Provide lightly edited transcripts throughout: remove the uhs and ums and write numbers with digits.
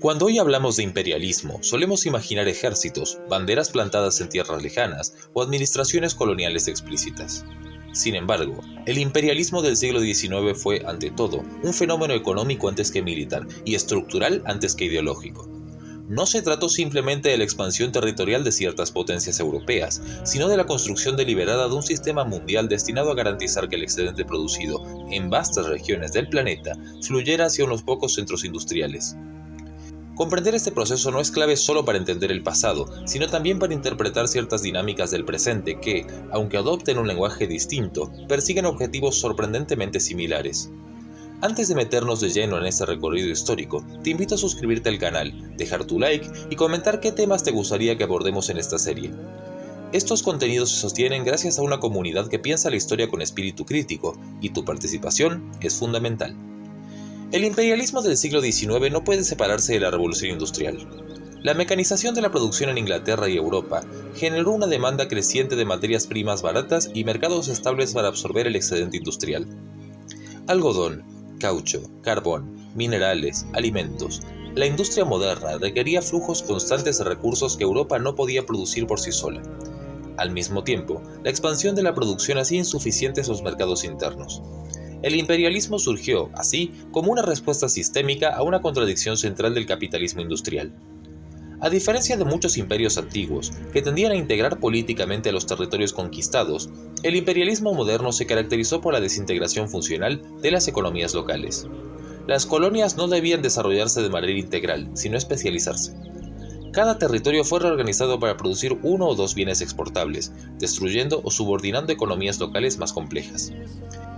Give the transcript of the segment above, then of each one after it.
Cuando hoy hablamos de imperialismo, solemos imaginar ejércitos, banderas plantadas en tierras lejanas o administraciones coloniales explícitas. Sin embargo, el imperialismo del siglo XIX fue, ante todo, un fenómeno económico antes que militar y estructural antes que ideológico. No se trató simplemente de la expansión territorial de ciertas potencias europeas, sino de la construcción deliberada de un sistema mundial destinado a garantizar que el excedente producido en vastas regiones del planeta fluyera hacia unos pocos centros industriales. Comprender este proceso no es clave solo para entender el pasado, sino también para interpretar ciertas dinámicas del presente que, aunque adopten un lenguaje distinto, persiguen objetivos sorprendentemente similares. Antes de meternos de lleno en este recorrido histórico, te invito a suscribirte al canal, dejar tu like y comentar qué temas te gustaría que abordemos en esta serie. Estos contenidos se sostienen gracias a una comunidad que piensa la historia con espíritu crítico, y tu participación es fundamental. El imperialismo del siglo XIX no puede separarse de la revolución industrial. La mecanización de la producción en Inglaterra y Europa generó una demanda creciente de materias primas baratas y mercados estables para absorber el excedente industrial. Algodón, caucho, carbón, minerales, alimentos. La industria moderna requería flujos constantes de recursos que Europa no podía producir por sí sola. Al mismo tiempo, la expansión de la producción hacía insuficientes los mercados internos. El imperialismo surgió, así, como una respuesta sistémica a una contradicción central del capitalismo industrial. A diferencia de muchos imperios antiguos, que tendían a integrar políticamente a los territorios conquistados, el imperialismo moderno se caracterizó por la desintegración funcional de las economías locales. Las colonias no debían desarrollarse de manera integral, sino especializarse. Cada territorio fue reorganizado para producir uno o dos bienes exportables, destruyendo o subordinando economías locales más complejas.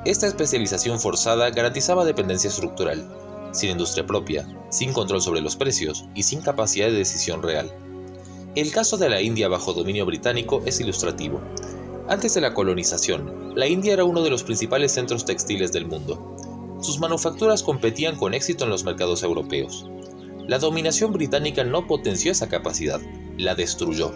Esta especialización forzada garantizaba dependencia estructural, sin industria propia, sin control sobre los precios y sin capacidad de decisión real. El caso de la India bajo dominio británico es ilustrativo. Antes de la colonización, la India era uno de los principales centros textiles del mundo. Sus manufacturas competían con éxito en los mercados europeos. La dominación británica no potenció esa capacidad, la destruyó.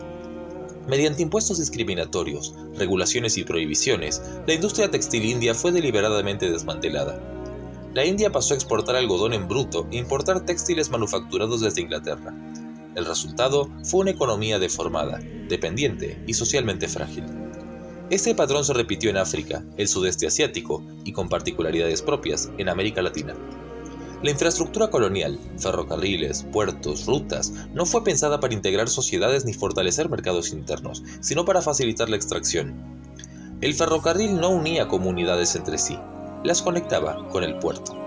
Mediante impuestos discriminatorios, regulaciones y prohibiciones, la industria textil india fue deliberadamente desmantelada. La India pasó a exportar algodón en bruto e importar textiles manufacturados desde Inglaterra. El resultado fue una economía deformada, dependiente y socialmente frágil. Este patrón se repitió en África, el sudeste asiático y, con particularidades propias, en América Latina. La infraestructura colonial, ferrocarriles, puertos, rutas, no fue pensada para integrar sociedades ni fortalecer mercados internos, sino para facilitar la extracción. El ferrocarril no unía comunidades entre sí, las conectaba con el puerto.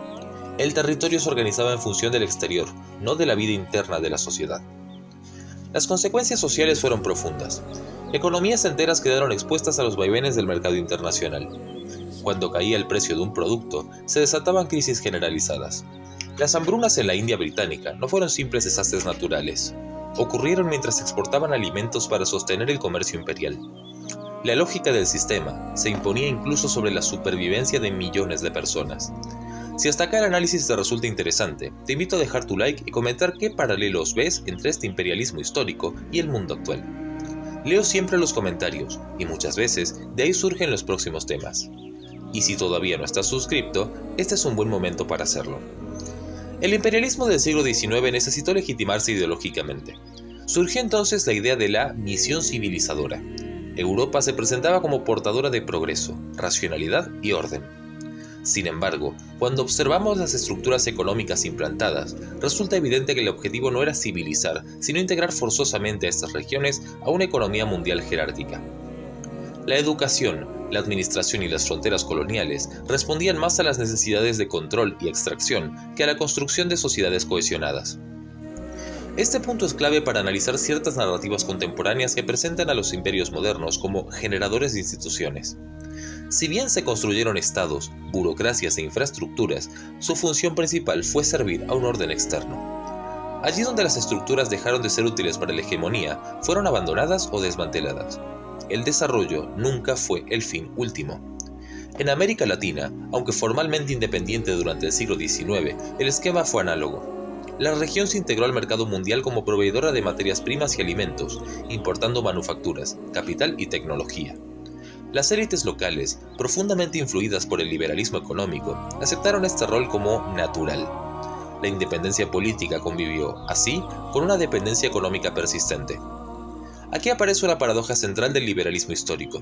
El territorio se organizaba en función del exterior, no de la vida interna de la sociedad. Las consecuencias sociales fueron profundas. Economías enteras quedaron expuestas a los vaivenes del mercado internacional. Cuando caía el precio de un producto, se desataban crisis generalizadas. Las hambrunas en la India británica no fueron simples desastres naturales. Ocurrieron mientras exportaban alimentos para sostener el comercio imperial. La lógica del sistema se imponía incluso sobre la supervivencia de millones de personas. Si hasta acá el análisis te resulta interesante, te invito a dejar tu like y comentar qué paralelos ves entre este imperialismo histórico y el mundo actual. Leo siempre los comentarios, y muchas veces de ahí surgen los próximos temas. Y si todavía no estás suscrito, este es un buen momento para hacerlo. El imperialismo del siglo XIX necesitó legitimarse ideológicamente. Surgió entonces la idea de la misión civilizadora. Europa se presentaba como portadora de progreso, racionalidad y orden. Sin embargo, cuando observamos las estructuras económicas implantadas, resulta evidente que el objetivo no era civilizar, sino integrar forzosamente a estas regiones a una economía mundial jerárquica. La educación, la administración y las fronteras coloniales respondían más a las necesidades de control y extracción que a la construcción de sociedades cohesionadas. Este punto es clave para analizar ciertas narrativas contemporáneas que presentan a los imperios modernos como generadores de instituciones. Si bien se construyeron estados, burocracias e infraestructuras, su función principal fue servir a un orden externo. Allí donde las estructuras dejaron de ser útiles para la hegemonía, fueron abandonadas o desmanteladas. El desarrollo nunca fue el fin último. En América Latina, aunque formalmente independiente durante el siglo XIX, el esquema fue análogo. La región se integró al mercado mundial como proveedora de materias primas y alimentos, importando manufacturas, capital y tecnología. Las élites locales, profundamente influidas por el liberalismo económico, aceptaron este rol como natural. La independencia política convivió, así, con una dependencia económica persistente. Aquí aparece una paradoja central del liberalismo histórico.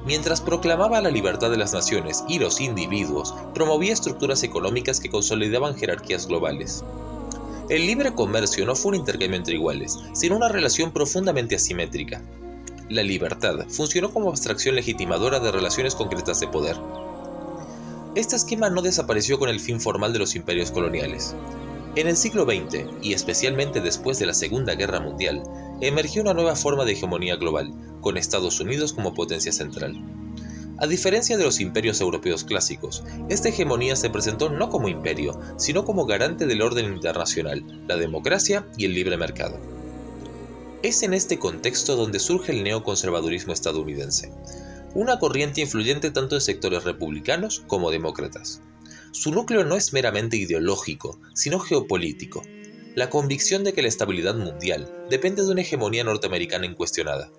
Mientras proclamaba la libertad de las naciones y los individuos, promovía estructuras económicas que consolidaban jerarquías globales. El libre comercio no fue un intercambio entre iguales, sino una relación profundamente asimétrica. La libertad funcionó como abstracción legitimadora de relaciones concretas de poder. Este esquema no desapareció con el fin formal de los imperios coloniales. En el siglo XX, y especialmente después de la Segunda Guerra Mundial, emergió una nueva forma de hegemonía global, con Estados Unidos como potencia central. A diferencia de los imperios europeos clásicos, esta hegemonía se presentó no como imperio, sino como garante del orden internacional, la democracia y el libre mercado. Es en este contexto donde surge el neoconservadurismo estadounidense, una corriente influyente tanto en sectores republicanos como demócratas. Su núcleo no es meramente ideológico, sino geopolítico, la convicción de que la estabilidad mundial depende de una hegemonía norteamericana incuestionada.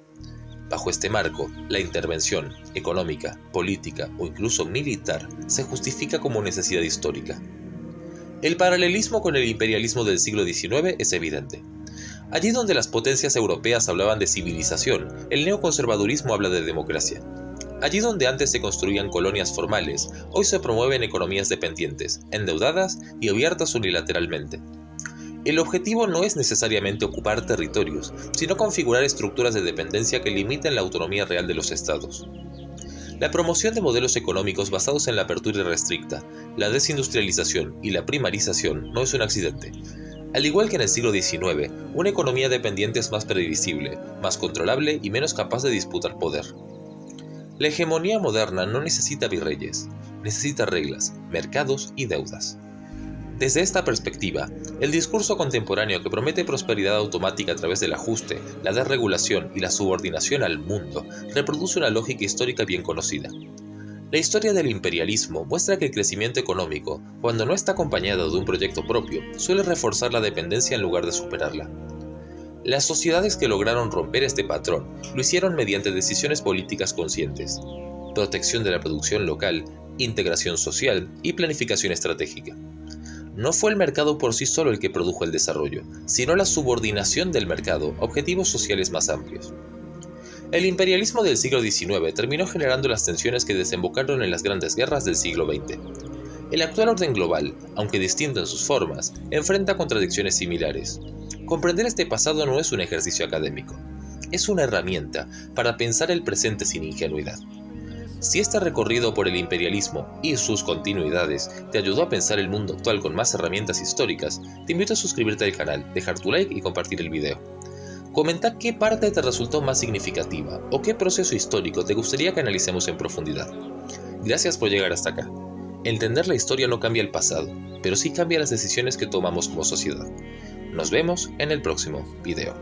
Bajo este marco, la intervención económica, política o incluso militar se justifica como necesidad histórica. El paralelismo con el imperialismo del siglo XIX es evidente. Allí donde las potencias europeas hablaban de civilización, el neoconservadurismo habla de democracia. Allí donde antes se construían colonias formales, hoy se promueven economías dependientes, endeudadas y abiertas unilateralmente. El objetivo no es necesariamente ocupar territorios, sino configurar estructuras de dependencia que limiten la autonomía real de los estados. La promoción de modelos económicos basados en la apertura irrestricta, la desindustrialización y la primarización no es un accidente. Al igual que en el siglo XIX, una economía dependiente es más previsible, más controlable y menos capaz de disputar poder. La hegemonía moderna no necesita virreyes, necesita reglas, mercados y deudas. Desde esta perspectiva, el discurso contemporáneo que promete prosperidad automática a través del ajuste, la desregulación y la subordinación al mundo reproduce una lógica histórica bien conocida. La historia del imperialismo muestra que el crecimiento económico, cuando no está acompañado de un proyecto propio, suele reforzar la dependencia en lugar de superarla. Las sociedades que lograron romper este patrón lo hicieron mediante decisiones políticas conscientes, protección de la producción local, integración social y planificación estratégica. No fue el mercado por sí solo el que produjo el desarrollo, sino la subordinación del mercado a objetivos sociales más amplios. El imperialismo del siglo XIX terminó generando las tensiones que desembocaron en las grandes guerras del siglo XX. El actual orden global, aunque distinto en sus formas, enfrenta contradicciones similares. Comprender este pasado no es un ejercicio académico, es una herramienta para pensar el presente sin ingenuidad. Si este recorrido por el imperialismo y sus continuidades te ayudó a pensar el mundo actual con más herramientas históricas, te invito a suscribirte al canal, dejar tu like y compartir el video. Comenta qué parte te resultó más significativa o qué proceso histórico te gustaría que analicemos en profundidad. Gracias por llegar hasta acá. Entender la historia no cambia el pasado, pero sí cambia las decisiones que tomamos como sociedad. Nos vemos en el próximo video.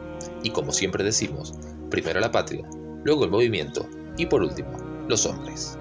Y como siempre decimos, primero la patria, luego el movimiento y por último, los hombres.